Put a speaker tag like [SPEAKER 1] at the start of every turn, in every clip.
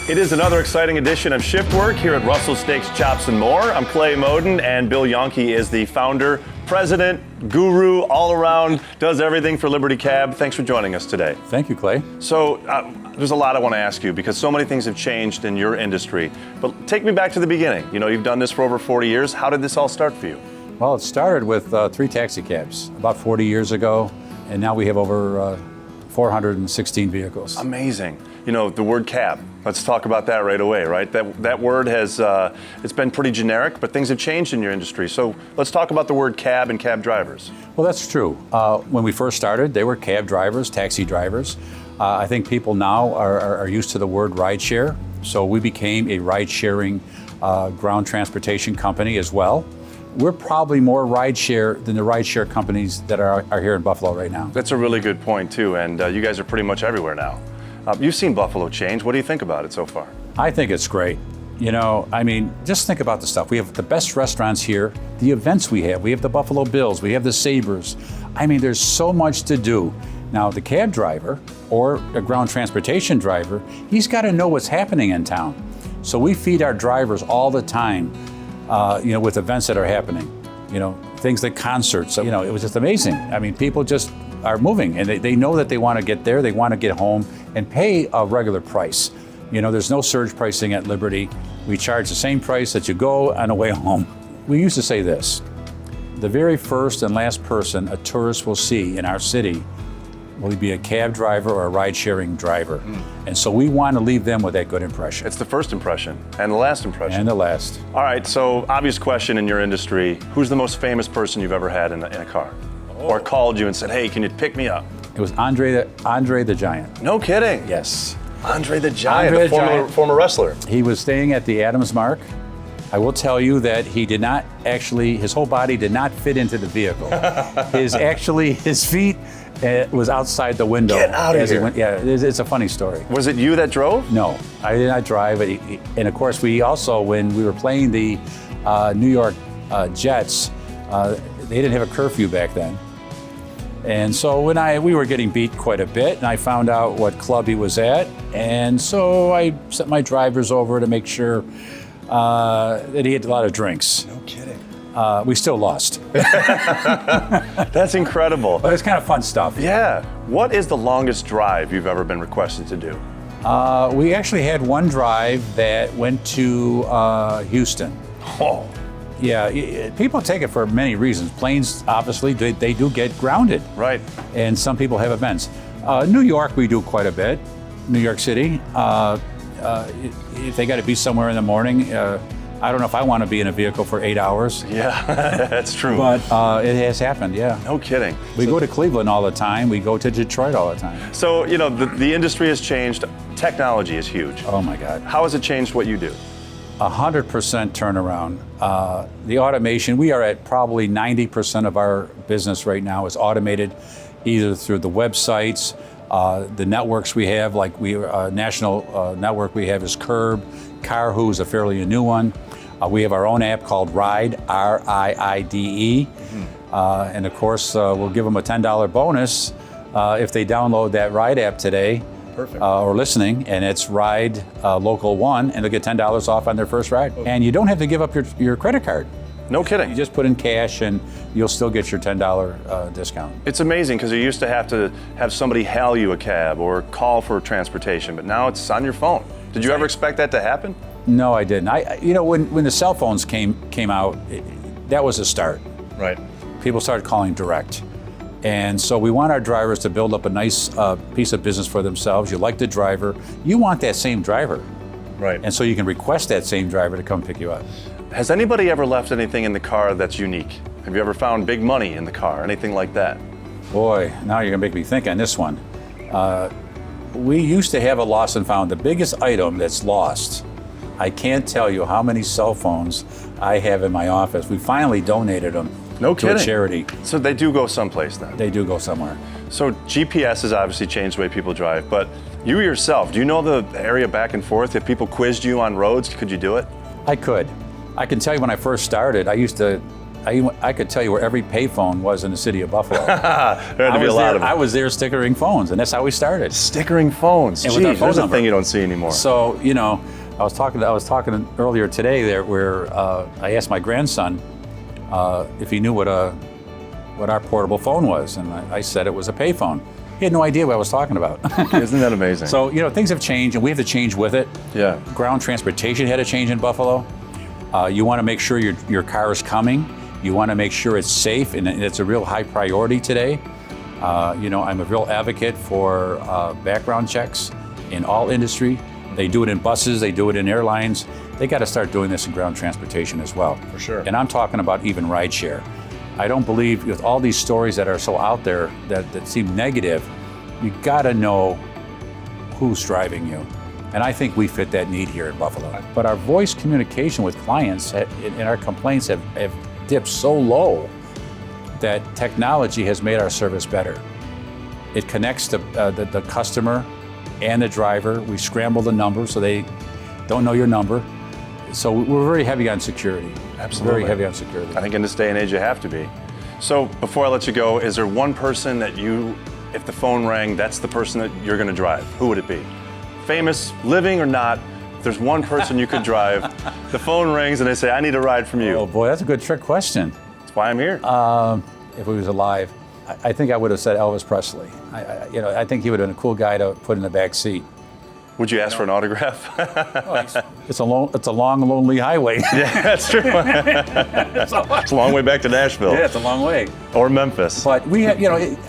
[SPEAKER 1] It is another exciting edition of Shiftwork here at Russell Steaks, Chops, and More. I'm Clay Moden, and Bill Yonke is the founder, president, guru, all around, does everything for Liberty Cab. Thanks for joining us today.
[SPEAKER 2] Thank you, Clay.
[SPEAKER 1] So there's a lot I want to ask you because so many things have changed in your industry. But take me back to the beginning. You know, you've done this for over 40 years. How did this all start for you?
[SPEAKER 2] Well, it started with 3 taxi cabs about 40 years ago, and now we have over 416 vehicles.
[SPEAKER 1] Amazing. You know, the word cab, let's talk about that right away, right? That word has, it's been pretty generic, but things have changed in your industry. So let's talk about the word cab and cab drivers.
[SPEAKER 2] Well, that's true. When we first started, they were cab drivers, taxi drivers. I think people now are used to the word rideshare, so we became a ride-sharing ground transportation company as well. We're probably more rideshare than the rideshare companies that are here in Buffalo right now.
[SPEAKER 1] That's a really good point, too, and you guys are pretty much everywhere now. You've seen Buffalo change. What do you think about it so far?
[SPEAKER 2] I think it's great. You know, I mean, just think about the stuff. We have the best restaurants here, the events we have the Buffalo Bills, we have the Sabres. I mean, there's so much to do. Now, the cab driver or a ground transportation driver, he's got to know what's happening in town. So we feed our drivers all the time, you know, with events that are happening, you know, things like concerts. You know, it was just amazing. I mean, people just are moving and they know that they want to get there, they want to get home and pay a regular price. You know, there's no surge pricing at Liberty. We charge the same price that you go on the way home. We used to say this: the very first and last person a tourist will see in our city will be a cab driver or a ride-sharing driver. And so we want to leave them with that good impression.
[SPEAKER 1] It's the first impression and the last impression.
[SPEAKER 2] And the last.
[SPEAKER 1] All right, so obvious question in your industry, who's the most famous person you've ever had in a car? Or called you and said, hey, can you pick me up?
[SPEAKER 2] It was Andre the Giant.
[SPEAKER 1] No kidding.
[SPEAKER 2] Yes.
[SPEAKER 1] Andre the Giant,
[SPEAKER 2] Andre
[SPEAKER 1] the
[SPEAKER 2] the Giant.
[SPEAKER 1] former wrestler.
[SPEAKER 2] He was staying at the Adams Mark. I will tell you that he did not actually, his whole body did not fit into the vehicle. His feet was outside the window.
[SPEAKER 1] Get out of here.
[SPEAKER 2] It's a funny story.
[SPEAKER 1] Was it you that drove?
[SPEAKER 2] No, I did not drive. But and of course, we also, when we were playing the New York Jets, they didn't have a curfew back then. And so we were getting beat quite a bit, and I found out what club he was at, and so I sent my drivers over to make sure that he had a lot of drinks.
[SPEAKER 1] No kidding.
[SPEAKER 2] We still lost.
[SPEAKER 1] That's incredible.
[SPEAKER 2] But it's kind of fun stuff.
[SPEAKER 1] Yeah. What is the longest drive you've ever been requested to do?
[SPEAKER 2] We actually had one drive that went to Houston.
[SPEAKER 1] Oh.
[SPEAKER 2] Yeah, people take it for many reasons. Planes, obviously, they do get grounded.
[SPEAKER 1] Right.
[SPEAKER 2] And some people have events. New York, we do quite a bit. New York City. If they got to be somewhere in the morning, I don't know if I want to be in a vehicle for 8 hours.
[SPEAKER 1] Yeah, that's true.
[SPEAKER 2] But it has happened, yeah.
[SPEAKER 1] No kidding.
[SPEAKER 2] We go to Cleveland all the time. We go to Detroit all the time.
[SPEAKER 1] So, you know, the industry has changed. Technology is huge.
[SPEAKER 2] Oh, my God.
[SPEAKER 1] How has it changed what you do?
[SPEAKER 2] 100% turnaround. The automation, we are at probably 90% of our business right now is automated, either through the websites, the networks we have, like national network we have is Curb, Carhu is a fairly new one. We have our own app called Ride, R-I-I-D-E. And of course, we'll give them a $10 bonus if they download that Ride app today.
[SPEAKER 1] Perfect.
[SPEAKER 2] Or listening, and it's Ride Local 1, and they'll get $10 off on their first ride. Okay. And you don't have to give up your credit card.
[SPEAKER 1] No kidding.
[SPEAKER 2] You just put in cash, and you'll still get your $10 discount.
[SPEAKER 1] It's amazing because you used to have somebody hail you a cab or call for transportation, but now it's on your phone. Did you ever expect that to happen?
[SPEAKER 2] No, I didn't. You know, when the cell phones came out, that was a start.
[SPEAKER 1] Right.
[SPEAKER 2] People started calling direct. And so we want our drivers to build up a nice piece of business for themselves. You like the driver. You want that same driver.
[SPEAKER 1] Right.
[SPEAKER 2] And so you can request that same driver to come pick you up.
[SPEAKER 1] Has anybody ever left anything in the car that's unique? Have you ever found big money in the car, anything like that?
[SPEAKER 2] Boy, now you're gonna make me think on this one. We used to have a lost and found. The biggest item that's lost, I can't tell you how many cell phones I have in my office. We finally donated them.
[SPEAKER 1] No
[SPEAKER 2] to
[SPEAKER 1] kidding.
[SPEAKER 2] a charity.
[SPEAKER 1] So they do go someplace then?
[SPEAKER 2] They do go somewhere.
[SPEAKER 1] So GPS has obviously changed the way people drive, but you yourself, do you know the area back and forth? If people quizzed you on roads, could you do it?
[SPEAKER 2] I could. I can tell you when I first started, I used to I could tell you where every payphone was in the city of Buffalo.
[SPEAKER 1] There had to be a lot of them.
[SPEAKER 2] I was there stickering phones, and that's how we started.
[SPEAKER 1] Stickering phones.
[SPEAKER 2] And with our
[SPEAKER 1] Gee,
[SPEAKER 2] phone
[SPEAKER 1] there's a
[SPEAKER 2] number.
[SPEAKER 1] thing you don't see anymore.
[SPEAKER 2] So, you know, I was talking earlier today there where I asked my grandson if he knew what our portable phone was, and I said it was a payphone. He had no idea what I was talking about.
[SPEAKER 1] Isn't that amazing?
[SPEAKER 2] So, you know, things have changed, and we have to change with it.
[SPEAKER 1] Yeah.
[SPEAKER 2] Ground transportation had to change in Buffalo. You want to make sure your car is coming. You want to make sure it's safe, and it's a real high priority today. You know, I'm a real advocate for background checks in all industry. They do it in buses, they do it in airlines. They got to start doing this in ground transportation as well.
[SPEAKER 1] For sure.
[SPEAKER 2] And I'm talking about even rideshare. I don't believe, with all these stories that are so out there that seem negative, you got to know who's driving you. And I think we fit that need here in Buffalo. But our voice communication with clients and our complaints have dipped so low that technology has made our service better. It connects the customer and the driver. We scramble the number so they don't know your number. So we're very heavy on security.
[SPEAKER 1] Absolutely.
[SPEAKER 2] Very heavy on security.
[SPEAKER 1] I think in this day and age you have to be. So before I let you go, is there one person that if the phone rang, that's the person that you're going to drive? Who would it be? Famous, living or not, if there's one person you could drive, the phone rings and they say, I need a ride from you.
[SPEAKER 2] Oh boy, that's a good trick question.
[SPEAKER 1] That's why I'm here.
[SPEAKER 2] If he was alive, I think I would have said Elvis Presley. I think he would have been a cool guy to put in the back seat.
[SPEAKER 1] Would you ask for an autograph?
[SPEAKER 2] It's a long, lonely highway.
[SPEAKER 1] Yeah, that's true. It's a long way back to Nashville.
[SPEAKER 2] Yeah, it's a long way.
[SPEAKER 1] Or Memphis.
[SPEAKER 2] But we have,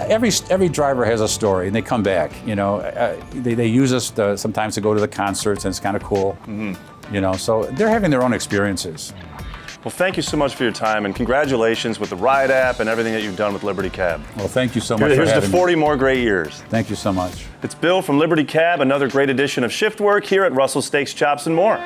[SPEAKER 2] every driver has a story, and they come back. They use us sometimes to go to the concerts, and it's kind of cool. Mm-hmm. So they're having their own experiences.
[SPEAKER 1] Well, thank you so much for your time, and congratulations with the Ride app and everything that you've done with Liberty Cab.
[SPEAKER 2] Well, thank you so much for
[SPEAKER 1] Here's
[SPEAKER 2] having
[SPEAKER 1] to 40 more great years.
[SPEAKER 2] Thank you so much.
[SPEAKER 1] It's Bill from Liberty Cab, another great edition of Shiftwork here at Russell Steaks, Chops, and More.